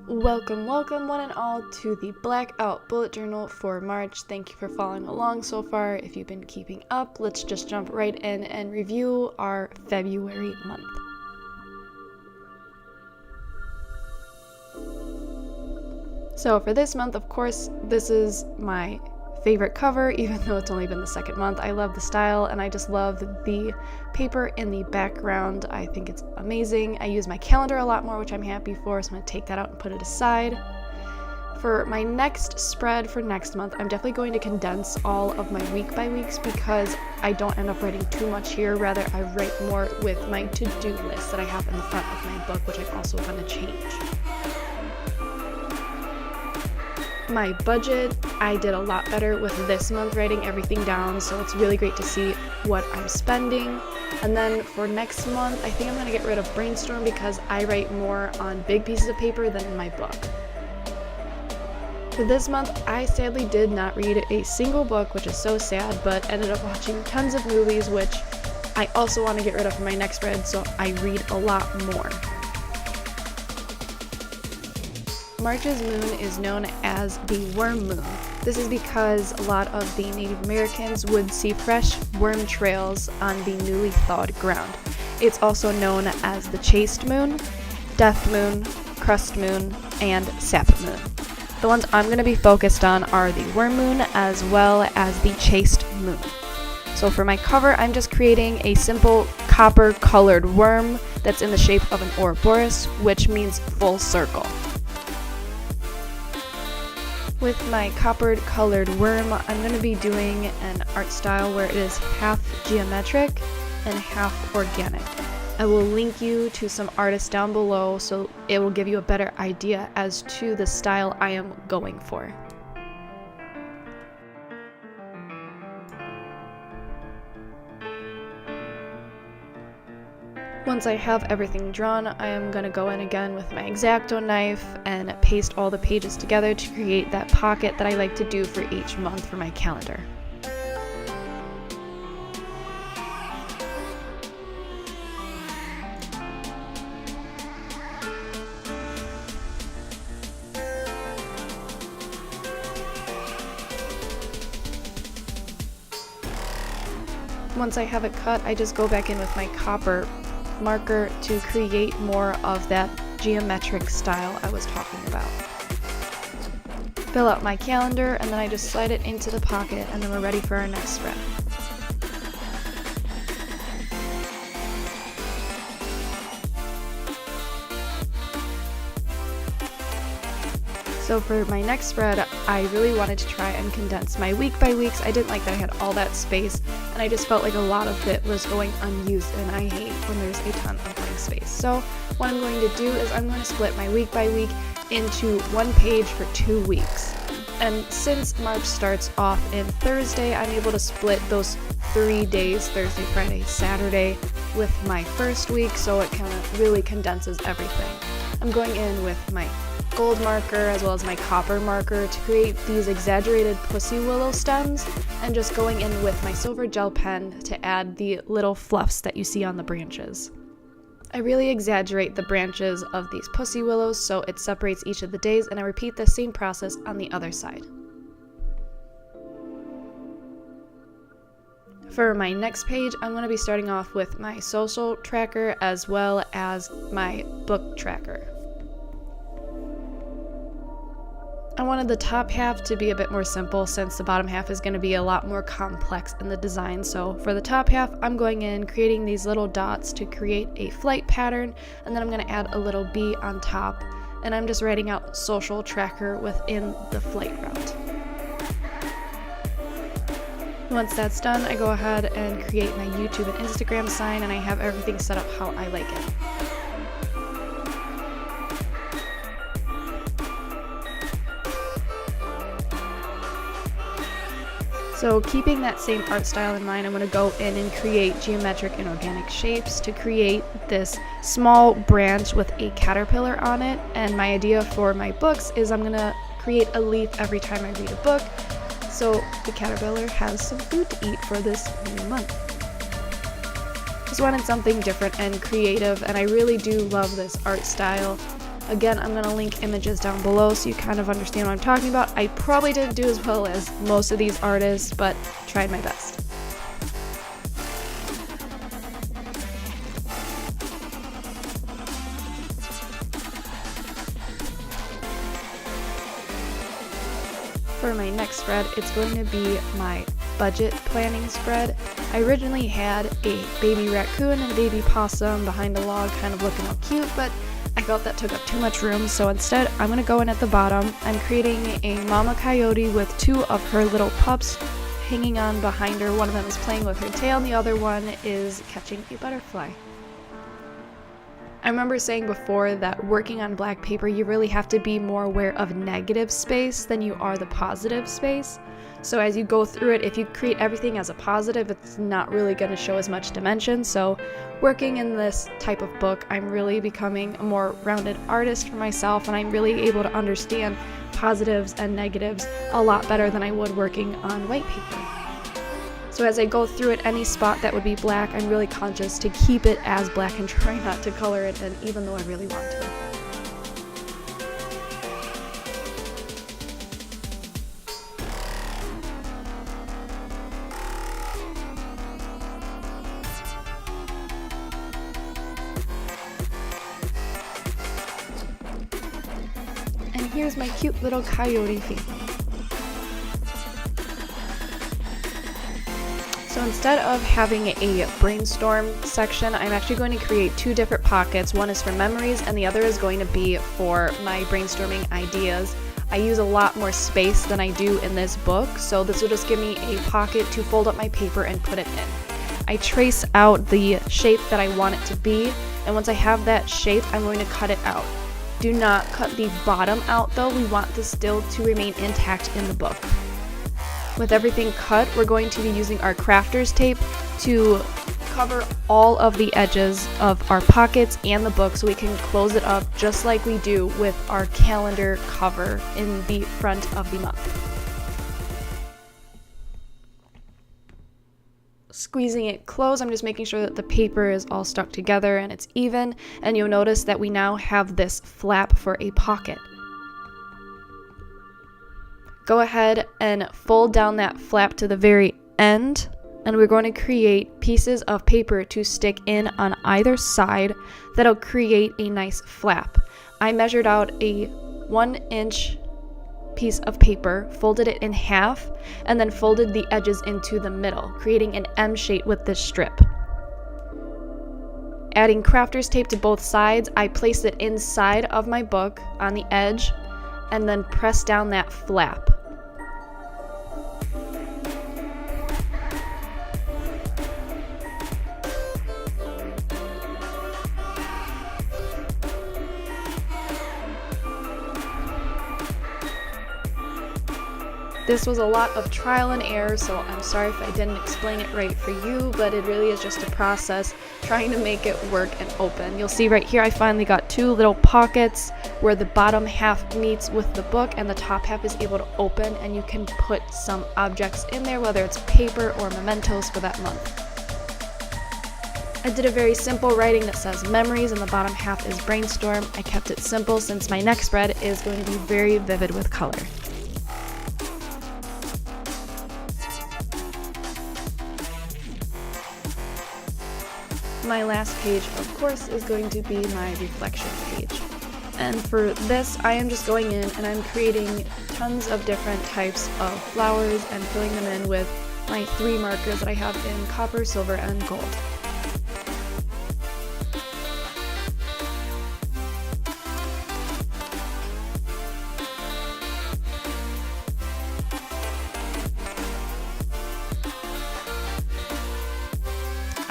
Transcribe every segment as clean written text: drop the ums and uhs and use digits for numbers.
Welcome one and all to the Blackout bullet journal for March. Thank you for following along so far. If you've been keeping up, let's just jump right in and review our February month. So for this month, of course, this is my favorite cover, even though it's only been the second month. I love the style and I just love the paper in the background. I think it's amazing. I use my calendar a lot more, which I'm happy for, so I'm going to take that out and put it aside. For my next spread for next month, I'm definitely going to condense all of my week by weeks because I don't end up writing too much here. Rather, I write more with my to-do list that I have in the front of my book, which I'm also going to change. My budget, I did a lot better with this month writing everything down, so it's really great to see what I'm spending. And then for next month, I think I'm going to get rid of Brainstorm because I write more on big pieces of paper than in my book. For this month, I sadly did not read a single book, which is so sad, but ended up watching tons of movies, which I also want to get rid of for my next spread, so I read a lot more. March's moon is known as the worm moon. This is because a lot of the Native Americans would see fresh worm trails on the newly thawed ground. It's also known as the chaste moon, death moon, crust moon, and sap moon. The ones I'm going to be focused on are the worm moon as well as the chaste moon. So for my cover, I'm just creating a simple copper colored worm that's in the shape of an Ouroboros, which means full circle. With my coppered colored worm, I'm going to be doing an art style where it is half geometric and half organic. I will link you to some artists down below so it will give you a better idea as to the style I am going for. Once I have everything drawn, I am going to go in again with my X-Acto knife and paste all the pages together to create that pocket that I like to do for each month for my calendar. Once I have it cut, I just go back in with my copper marker to create more of that geometric style I was talking about. Fill out my calendar and then I just slide it into the pocket and then we're ready for our next spread. So for my next spread, I really wanted to try and condense my week by weeks. I didn't like that I had all that space, and I just felt like a lot of it was going unused, and I hate when there's a ton of blank space. So what I'm going to do is I'm going to split my week by week into one page for 2 weeks. And since March starts off in Thursday, I'm able to split those 3 days, Thursday, Friday, Saturday, with my first week, so it kind of really condenses everything. I'm going in with my gold marker as well as my copper marker to create these exaggerated pussy willow stems, and just going in with my silver gel pen to add the little fluffs that you see on the branches. I really exaggerate the branches of these pussy willows so it separates each of the days, and I repeat the same process on the other side. For my next page, I'm going to be starting off with my social tracker as well as my book tracker. I wanted the top half to be a bit more simple since the bottom half is going to be a lot more complex in the design. So for the top half, I'm going in creating these little dots to create a flight pattern, and then I'm going to add a little B on top, and I'm just writing out social tracker within the flight route. Once that's done, I go ahead and create my YouTube and Instagram sign, and I have everything set up how I like it. So keeping that same art style in mind, I'm going to go in and create geometric and organic shapes to create this small branch with a caterpillar on it. And my idea for my books is I'm going to create a leaf every time I read a book, so the caterpillar has some food to eat for this new month. Just wanted something different and creative, and I really do love this art style. Again, I'm going to link images down below so you kind of understand what I'm talking about. I probably didn't do as well as most of these artists, but tried my best. For my next spread, it's going to be my budget planning spread. I originally had a baby raccoon and a baby possum behind a log kind of looking all cute, but I felt that took up too much room, so instead I'm going to go in at the bottom. I'm creating a mama coyote with two of her little pups hanging on behind her. One of them is playing with her tail and the other one is catching a butterfly. I remember saying before that working on black paper, you really have to be more aware of negative space than you are the positive space. So as you go through it, if you create everything as a positive, it's not really going to show as much dimension. So working in this type of book, I'm really becoming a more rounded artist for myself, and I'm really able to understand positives and negatives a lot better than I would working on white paper. So as I go through it, any spot that would be black, I'm really conscious to keep it as black and try not to color it in, even though I really want to. And here's my cute little coyote family. So instead of having a brainstorm section, I'm actually going to create two different pockets. One is for memories and the other is going to be for my brainstorming ideas. I use a lot more space than I do in this book, so this will just give me a pocket to fold up my paper and put it in. I trace out the shape that I want it to be, and once I have that shape, I'm going to cut it out. Do not cut the bottom out though, we want this still to remain intact in the book. With everything cut, we're going to be using our crafter's tape to cover all of the edges of our pockets and the book so we can close it up just like we do with our calendar cover in the front of the month. Squeezing it closed, I'm just making sure that the paper is all stuck together and it's even, and you'll notice that we now have this flap for a pocket. Go ahead and fold down that flap to the very end, and we're going to create pieces of paper to stick in on either side that'll create a nice flap. I measured out a 1-inch piece of paper, folded it in half, and then folded the edges into the middle, creating an M shape with this strip. Adding crafter's tape to both sides, I placed it inside of my book on the edge, and then press down that flap. This was a lot of trial and error, so I'm sorry if I didn't explain it right for you, but it really is just a process trying to make it work and open. You'll see right here I finally got two little pockets where the bottom half meets with the book and the top half is able to open, and you can put some objects in there, whether it's paper or mementos for that month. I did a very simple writing that says memories and the bottom half is brainstorm. I kept it simple since my next spread is going to be very vivid with color. My last page, of course, is going to be my reflection page. And for this, I am just going in and I'm creating tons of different types of flowers and filling them in with my 3 markers that I have in copper, silver, and gold.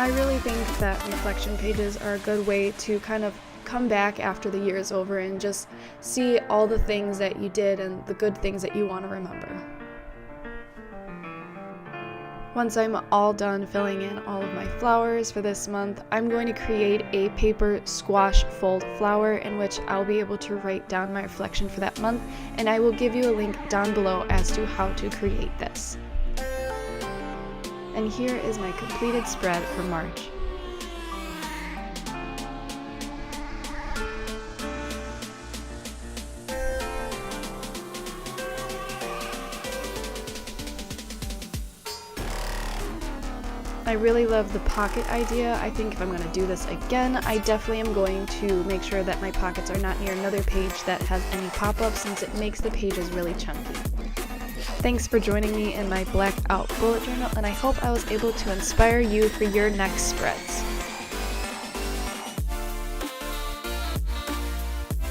I really think that reflection pages are a good way to kind of come back after the year is over and just see all the things that you did and the good things that you want to remember. Once I'm all done filling in all of my flowers for this month, I'm going to create a paper squash fold flower in which I'll be able to write down my reflection for that month, and I will give you a link down below as to how to create this. And here is my completed spread for March. I really love the pocket idea. I think if I'm going to do this again, I definitely am going to make sure that my pockets are not near another page that has any pop-ups, since it makes the pages really chunky. Thanks for joining me in my Blackout bullet journal, and I hope I was able to inspire you for your next spreads.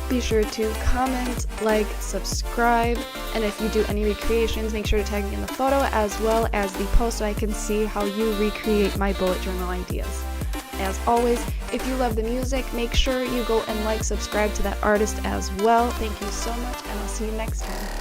Be sure to comment, like, subscribe, and if you do any recreations, make sure to tag me in the photo as well as the post so I can see how you recreate my bullet journal ideas. As always, if you love the music, make sure you go and like, subscribe to that artist as well. Thank you so much, and I'll see you next time.